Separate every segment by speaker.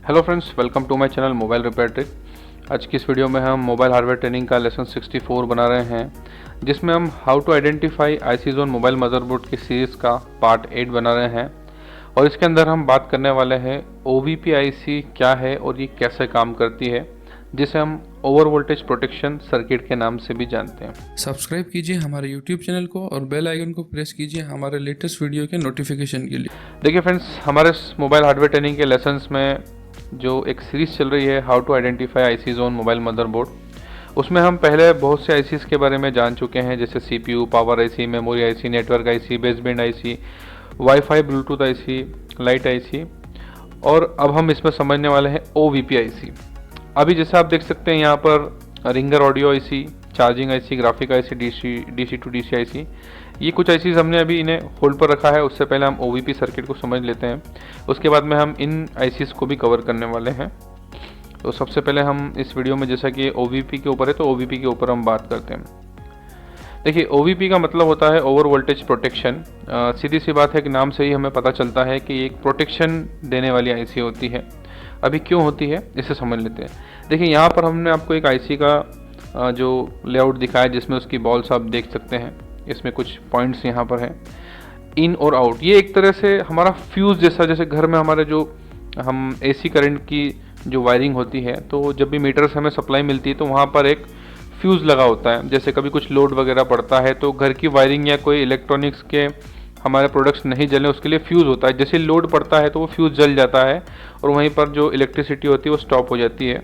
Speaker 1: Hello friends, welcome to my channel mobile repair trick. आज की इस वीडियो में हम मोबाइल हार्डवेयर ट्रेनिंग का लेसन 64 बना रहे हैं, जिसमें हम how to identify IC zone mobile motherboard की सीरीज़ का पार्ट 8 बना रहे हैं। और इसके अंदर हम बात करने वाले हैं OVP आईसी क्या है और ये कैसे काम करती है, जिसे हम ओवर वोल्टेज प्रोटेक्शन सर्किट के नाम से भी जानते हैं।
Speaker 2: सब्सक्राइब कीजिए हमारे YouTube चैनल को और बेल आइकन को प्रेस कीजिए हमारे लेटेस्ट वीडियो के नोटिफिकेशन के लिए।
Speaker 1: देखिए फ्रेंड्स, हमारे मोबाइल हार्डवेयर ट्रेनिंग के लेसन्स में जो एक सीरीज़ चल रही है how to identify IC zone mobile motherboard, उसमें हम पहले बहुत से आईसीज़ के बारे में जान चुके हैं, जैसे CPU, power IC, memory IC, network IC, baseband IC, wifi Bluetooth IC, light IC, और अब हम इसमें समझने वाले हैं OVP आईसी। अभी जैसे आप देख सकते हैं यहाँ पर ringer audio IC, charging IC, graphic IC, DC to DC IC, ये कुछ आईसीज हमने अभी इन्हें होल्ड पर रखा है। उससे पहले हम OVP सर्किट को समझ लेते हैं, उसके बाद में हम इन आईसीज को भी कवर करने वाले हैं। तो सबसे पहले हम इस वीडियो में, जैसा कि OVP के ऊपर है, तो OVP के ऊपर हम बात करते हैं। देखिए, OVP का मतलब होता है ओवर वोल्टेज प्रोटेक्शन। सीधी सी बात है कि नाम से ही हमें पता चलता है कि एक प्रोटेक्शन देने वाली आईसी होती है। अभी क्यों होती है इसे समझ लेते हैं। देखिए, यहाँ पर हमने आपको एक आईसी का जो लेआउट दिखाया, जिसमें उसकी बॉल्स आप देख सकते हैं। इसमें कुछ पॉइंट्स यहाँ पर हैं, इन और आउट। ये एक तरह से हमारा फ्यूज़ जैसा, जैसे घर में हमारे जो हम AC करंट की जो वायरिंग होती है, तो जब भी मीटर से हमें सप्लाई मिलती है तो वहाँ पर एक फ्यूज़ लगा होता है। जैसे कभी कुछ लोड वगैरह पड़ता है तो घर की वायरिंग या कोई इलेक्ट्रॉनिक्स के हमारे प्रोडक्ट्स नहीं जलें, उसके लिए फ्यूज़ होता है। जैसे लोड पड़ता है तो वो फ्यूज़ जल जाता है और वहीं पर जो इलेक्ट्रिसिटी होती है वो स्टॉप हो जाती है,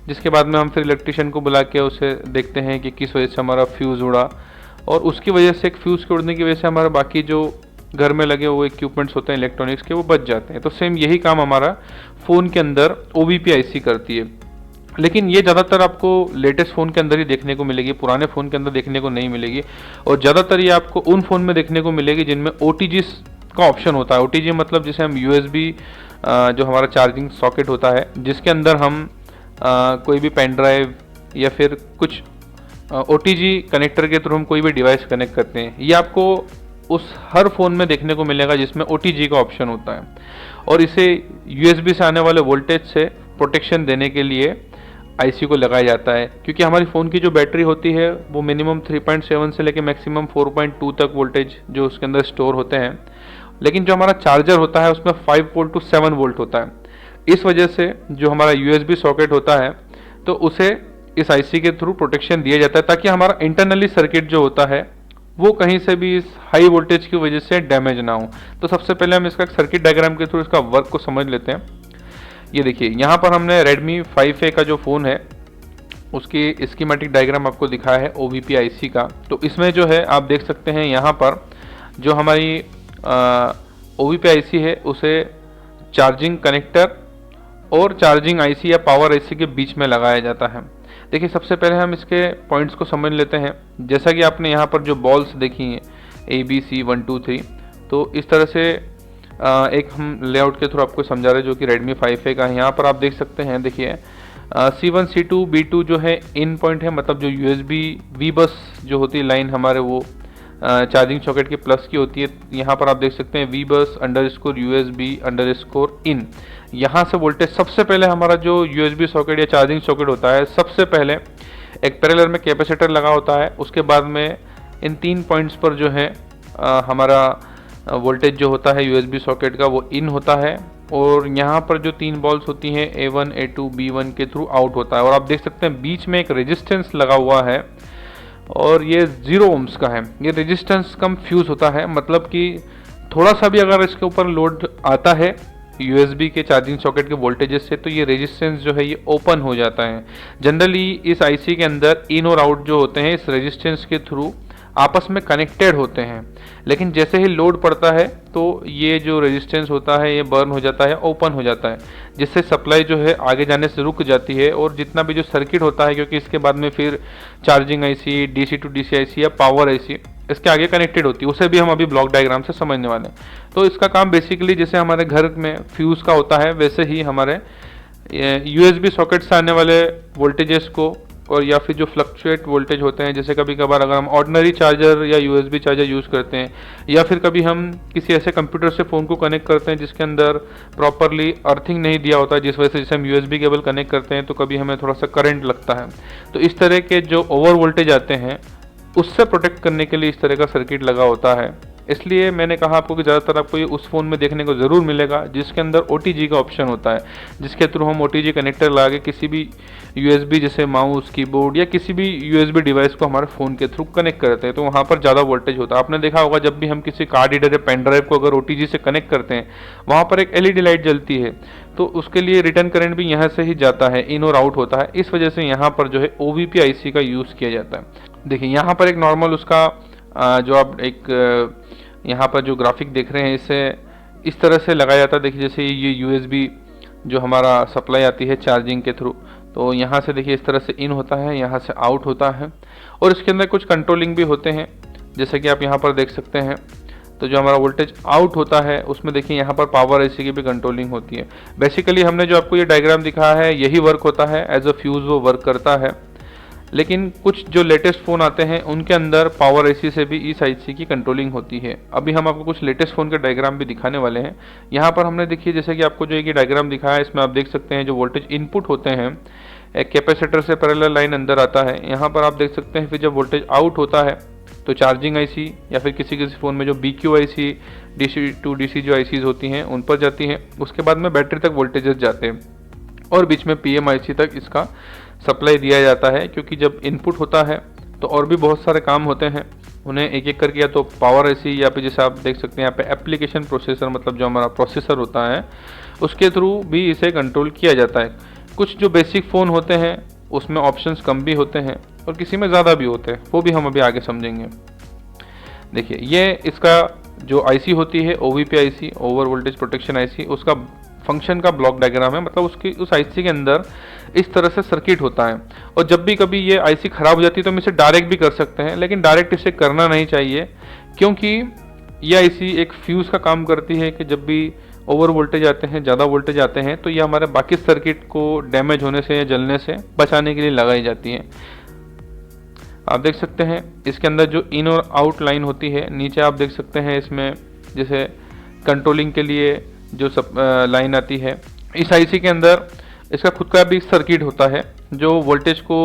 Speaker 1: जिसके बाद में हम फिर इलेक्ट्रिशियन को बुला के उसे देखते हैं कि किस वजह से हमारा फ्यूज़ उड़ा, और उसकी वजह से, एक फ्यूज़ के उड़ने की वजह से हमारा बाकी जो घर में लगे हुए इक्विपमेंट्स होते हैं इलेक्ट्रॉनिक्स के, वो बच जाते हैं। तो सेम यही काम हमारा फ़ोन के अंदर OVP आईसी करती है। लेकिन ये ज़्यादातर आपको लेटेस्ट फ़ोन के अंदर ही देखने को मिलेगी, पुराने फ़ोन के अंदर देखने को नहीं मिलेगी। और ज़्यादातर ये आपको उन फ़ोन में देखने को मिलेगी जिनमें OTG का ऑप्शन होता है। OTG मतलब जिसे हम USB, जो हमारा चार्जिंग सॉकेट होता है, जिसके अंदर हम कोई भी पेन ड्राइव या फिर कुछ OTG कनेक्टर के थ्रू हम कोई भी डिवाइस कनेक्ट करते हैं, ये आपको उस हर फ़ोन में देखने को मिलेगा जिसमें OTG का ऑप्शन होता है। और इसे USB से आने वाले वोल्टेज से प्रोटेक्शन देने के लिए आईसी को लगाया जाता है, क्योंकि हमारी फ़ोन की जो बैटरी होती है वो मिनिमम 3.7 से लेकर मैक्सिमम 4.2 तक वोल्टेज जो उसके अंदर स्टोर होते हैं। लेकिन जो हमारा चार्जर होता है उसमें 5 वोल्ट टू 7 वोल्ट होता है। इस वजह से जो हमारा USB सॉकेट होता है, तो उसे इस आईसी के थ्रू प्रोटेक्शन दिया जाता है, ताकि हमारा इंटरनली सर्किट जो होता है वो कहीं से भी इस हाई वोल्टेज की वजह से डैमेज ना हो। तो सबसे पहले हम इसका सर्किट डायग्राम के थ्रू इसका वर्क को समझ लेते हैं। ये देखिए, यहाँ पर हमने Redmi 5A का जो फ़ोन है उसकी स्कीमेटिक डायग्राम आपको दिखाया है OVP आईसी का। तो इसमें जो है आप देख सकते हैं, यहाँ पर जो हमारी OVP आईसी है उसे चार्जिंग कनेक्टर और चार्जिंग आईसी या पावर आईसी के बीच में लगाया जाता है। देखिए, सबसे पहले हम इसके पॉइंट्स को समझ लेते हैं। जैसा कि आपने यहाँ पर जो बॉल्स देखी हैं ABC 1 2 3, तो इस तरह से एक हम लेआउट के थ्रू आपको समझा रहे हैं, जो कि Redmi 5A का है। यहाँ पर आप देख सकते हैं, देखिए C1 C2 B2 जो है इन पॉइंट है, मतलब जो USB V बस जो होती है लाइन हमारे, वो चार्जिंग सॉकेट के प्लस की होती है। यहाँ पर आप देख सकते हैं V बस _USB_in। यहाँ से वोल्टेज सबसे पहले हमारा जो USB सॉकेट या चार्जिंग सॉकेट होता है, सबसे पहले एक पैरेलल में कैपेसिटर लगा होता है। उसके बाद में इन 3 पॉइंट्स पर जो है हमारा वोल्टेज जो होता है USB सॉकेट का, वो इन होता है। और यहाँ पर जो 3 बॉल्स होती हैं A1 A2 B1 के थ्रू आउट होता है। और आप देख सकते हैं बीच में एक रेजिस्टेंस लगा हुआ है, और ये 0 ohms का है। ये रेजिस्टेंस कम फ्यूज़ होता है, मतलब कि थोड़ा सा भी अगर इसके ऊपर लोड आता है USB के चार्जिंग सॉकेट के वोल्टेजेस से, तो ये रेजिस्टेंस जो है ये ओपन हो जाता है। जनरली इस आईसी के अंदर इन और आउट जो होते हैं इस रेजिस्टेंस के थ्रू आपस में कनेक्टेड होते हैं। लेकिन जैसे ही लोड पड़ता है तो ये जो रेजिस्टेंस होता है ये बर्न हो जाता है, ओपन हो जाता है, जिससे सप्लाई जो है आगे जाने से रुक जाती है। और जितना भी जो सर्किट होता है, क्योंकि इसके बाद में फिर charging IC, DC to DC IC या पावर आईसी इसके आगे कनेक्टेड होती है, उसे भी हम अभी ब्लॉक डायग्राम से समझने वाले हैं। तो इसका काम बेसिकली जैसे हमारे घर में फ्यूज़ का होता है, वैसे ही हमारे USB सॉकेट से आने वाले वोल्टेजेस को और या फिर जो फ्लक्चुएट वोल्टेज होते हैं, जैसे कभी कभार अगर हम ऑर्डिनरी चार्जर या यूएसबी चार्जर यूज़ करते हैं, या फिर कभी हम किसी ऐसे कंप्यूटर से फ़ोन को कनेक्ट करते हैं जिसके अंदर प्रॉपरली अर्थिंग नहीं दिया होता, जिस वजह से जैसे हम यूएसबी केबल कनेक्ट करते हैं तो कभी हमें थोड़ा सा करंट लगता है। तो इस तरह के जो ओवर वोल्टेज आते हैं उससे प्रोटेक्ट करने के लिए इस तरह का सर्किट लगा होता है। इसलिए मैंने कहा आपको कि ज़्यादातर आपको ये उस फ़ोन में देखने को ज़रूर मिलेगा जिसके अंदर OTG का ऑप्शन होता है, जिसके थ्रू हम OTG कनेक्टर लगा के किसी भी USB जैसे माउस, कीबोर्ड या किसी भी USB डिवाइस को हमारे फ़ोन के थ्रू कनेक्ट करते हैं, तो वहाँ पर ज़्यादा वोल्टेज होता है। आपने देखा होगा जब भी हम किसी कार्ड रीडर या पेन ड्राइव को अगर OTG से कनेक्ट करते हैं, वहाँ पर एक LED लाइट जलती है, तो उसके लिए रिटर्न करंट भी यहाँ से ही जाता है, इन और आउट होता है। इस वजह से यहाँ पर जो है OVP IC का यूज़ किया जाता है। देखिए यहाँ पर एक नॉर्मल उसका जो आप एक यहाँ पर जो ग्राफिक देख रहे हैं, इसे इस तरह से लगाया जाता है। देखिए जैसे ये USB जो हमारा सप्लाई आती है चार्जिंग के थ्रू, तो यहाँ से देखिए इस तरह से इन होता है, यहाँ से आउट होता है, और इसके अंदर कुछ कंट्रोलिंग भी होते हैं, जैसे कि आप यहाँ पर देख सकते हैं। तो जो हमारा वोल्टेज आउट होता है उसमें देखिए यहाँ पर पावर IC की भी कंट्रोलिंग होती है। बेसिकली हमने जो आपको ये डायग्राम दिखाया है यही वर्क होता है, एज अ फ्यूज़ वो वर्क करता है। लेकिन कुछ जो लेटेस्ट फ़ोन आते हैं उनके अंदर पावर IC से भी इस IC की कंट्रोलिंग होती है। अभी हम आपको कुछ लेटेस्ट फ़ोन के डायग्राम भी दिखाने वाले हैं। यहाँ पर हमने देखिए जैसे कि आपको जो एक डायग्राम दिखाया है, इसमें आप देख सकते हैं जो वोल्टेज इनपुट होते हैं, एक कैपेसिटर से पैरेलल लाइन अंदर आता है। यहाँ पर आप देख सकते हैं फिर जब वोल्टेज आउट होता है तो चार्जिंग IC या फिर किसी किसी फ़ोन में जो BQ IC, DC to DC जो ICs होती हैं उन पर जाती हैं। उसके बाद में बैटरी तक वोल्टेजेस जाते हैं और बीच में PM IC तक इसका सप्लाई दिया जाता है, क्योंकि जब इनपुट होता है तो और भी बहुत सारे काम होते हैं, उन्हें एक एक करके या तो पावर IC या फिर जैसे आप देख सकते हैं यहाँ पे एप्लीकेशन प्रोसेसर, मतलब जो हमारा प्रोसेसर होता है उसके थ्रू भी इसे कंट्रोल किया जाता है। कुछ जो बेसिक फ़ोन होते हैं उसमें ऑप्शंस कम भी होते हैं और किसी में ज़्यादा भी होते हैं, वो भी हम अभी आगे समझेंगे। देखिए ये इसका जो IC होती है OVP IC, over voltage protection IC, उसका फंक्शन का ब्लॉक डायग्राम है। मतलब उसकी उस IC के अंदर इस तरह से सर्किट होता है, और जब भी कभी ये IC ख़राब हो जाती है तो हम इसे डायरेक्ट भी कर सकते हैं, लेकिन डायरेक्ट इसे करना नहीं चाहिए, क्योंकि ये IC एक फ्यूज़ का काम करती है कि जब भी ओवर वोल्टेज आते हैं, ज़्यादा वोल्टेज आते हैं, तो ये हमारे बाकी सर्किट को डैमेज होने से या जलने से बचाने के लिए लगाई जाती है। आप देख सकते हैं इसके अंदर जो इन और आउट लाइन होती है, नीचे आप देख सकते हैं इसमें जैसे कंट्रोलिंग के लिए जो सब लाइन आती है। इस IC के अंदर इसका खुद का भी सर्किट होता है जो वोल्टेज को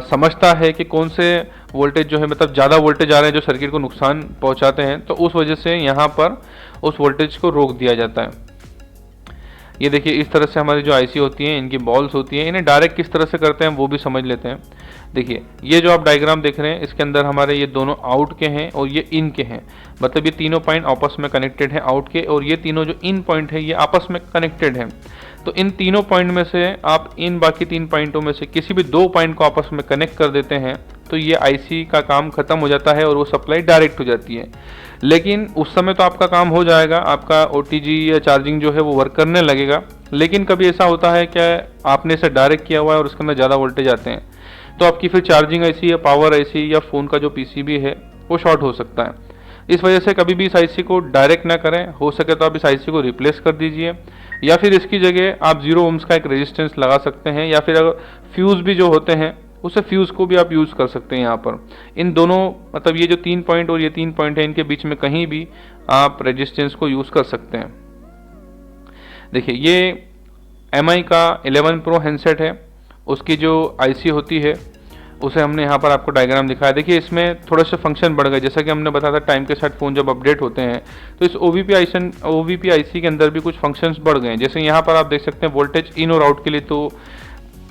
Speaker 1: समझता है कि कौन से वोल्टेज जो है, मतलब ज़्यादा वोल्टेज आ रहे हैं जो सर्किट को नुकसान पहुंचाते हैं, तो उस वजह से यहाँ पर उस वोल्टेज को रोक दिया जाता है। ये देखिए इस तरह से हमारी जो IC होती हैं, इनकी बॉल्स होती हैं, इन्हें डायरेक्ट किस तरह से करते हैं वो भी समझ लेते हैं। देखिए ये जो आप डायग्राम देख रहे हैं इसके अंदर हमारे ये दोनों आउट के हैं और ये इन के हैं, मतलब ये तीनों पॉइंट आपस में कनेक्टेड हैं आउट के, और ये तीनों जो इन पॉइंट है ये आपस में कनेक्टेड हैं। तो इन तीनों पॉइंट में से आप इन बाकी 3 पॉइंटों में से किसी भी 2 पॉइंट को आपस में कनेक्ट कर देते हैं तो ये IC का काम खत्म हो जाता है और वो सप्लाई डायरेक्ट हो जाती है। लेकिन उस समय तो आपका काम हो जाएगा, आपका OTG या चार्जिंग जो है वो वर्क करने लगेगा। लेकिन कभी ऐसा होता है कि आपने इसे डायरेक्ट किया हुआ है और उसके अंदर ज़्यादा वोल्टेज आते हैं, तो आपकी फिर चार्जिंग IC या पावर IC या फ़ोन का जो PCB है वो शॉर्ट हो सकता है। इस वजह से कभी भी इस IC को डायरेक्ट ना करें, हो सके तो आप इस IC को रिप्लेस कर दीजिए, या फिर इसकी जगह आप 0 ohms का एक रेजिस्टेंस लगा सकते हैं, या फिर अगर फ्यूज़ भी जो होते हैं उसे फ्यूज़ को भी आप यूज़ कर सकते हैं। यहाँ पर इन दोनों, मतलब ये जो 3 पॉइंट और ये 3 पॉइंट है, इनके बीच में कहीं भी आप रेजिस्टेंस को यूज़ कर सकते हैं। देखिए ये MI का 11 Pro हैंडसेट है, उसकी जो IC होती है उसे हमने यहाँ पर आपको डायग्राम दिखाया। देखिए इसमें थोड़े से फंक्शन बढ़ गए, जैसा कि हमने बताया था टाइम के साथ फ़ोन जब अपडेट होते हैं तो इस OVP IC के अंदर भी कुछ फंक्शंस बढ़ गए हैं। जैसे यहाँ पर आप देख सकते हैं वोल्टेज इन और आउट के लिए तो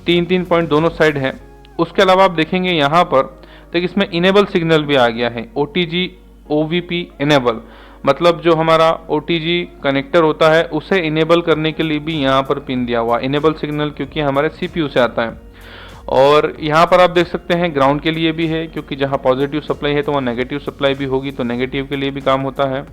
Speaker 1: 3 पॉइंट दोनों साइड हैं। उसके अलावा आप देखेंगे यहाँ पर तो इसमें इनेबल सिग्नल भी आ गया है, OTG OVP इनेबल, मतलब जो हमारा OTG कनेक्टर होता है उसे इनेबल करने के लिए भी यहाँ पर पिन दिया हुआ इनेबल सिग्नल, क्योंकि हमारे CPU से आता है। और यहाँ पर आप देख सकते हैं ग्राउंड के लिए भी है, क्योंकि जहाँ पॉजिटिव सप्लाई है तो वहाँ नेगेटिव सप्लाई भी होगी, तो नेगेटिव के लिए भी काम होता है।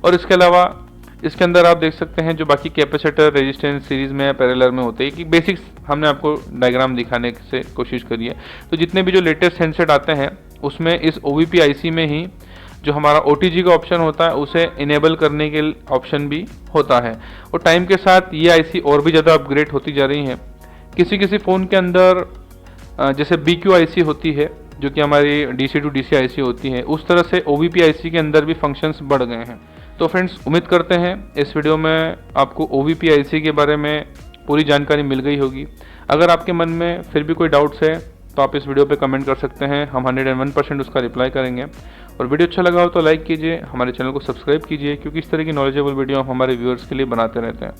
Speaker 1: और इसके अलावा इसके अंदर आप देख सकते हैं जो बाकी कैपेसिटर रेजिस्टेंस सीरीज़ में या पैरेलल में होते हैं, कि बेसिक्स हमने आपको डायग्राम दिखाने से कोशिश करी है। तो जितने भी जो लेटेस्ट हैंडसेट आते हैं उसमें इस OVP IC में ही जो हमारा OTG का ऑप्शन होता है उसे इनेबल करने के ऑप्शन भी होता है। और टाइम के साथ ये IC और भी ज़्यादा अपग्रेड होती जा रही हैं। किसी किसी फ़ोन के अंदर जैसे BQ IC होती है जो कि हमारी DC टू DC IC होती है, उस तरह से OVP IC के अंदर भी फंक्शंस बढ़ गए हैं। तो फ्रेंड्स, उम्मीद करते हैं इस वीडियो में आपको OVP IC के बारे में पूरी जानकारी मिल गई होगी। अगर आपके मन में फिर भी कोई डाउट्स है तो आप इस वीडियो पे कमेंट कर सकते हैं, हम 101% उसका रिप्लाई करेंगे। और वीडियो अच्छा लगा हो तो लाइक कीजिए, हमारे चैनल को सब्सक्राइब कीजिए, क्योंकि इस तरह की नॉलेजेबल वीडियो हम हमारे व्यूअर्स के लिए बनाते रहते हैं।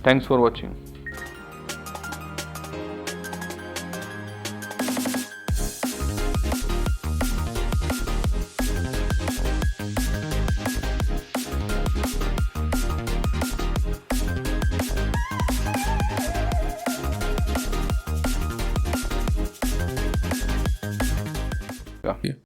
Speaker 1: Thanks for watching.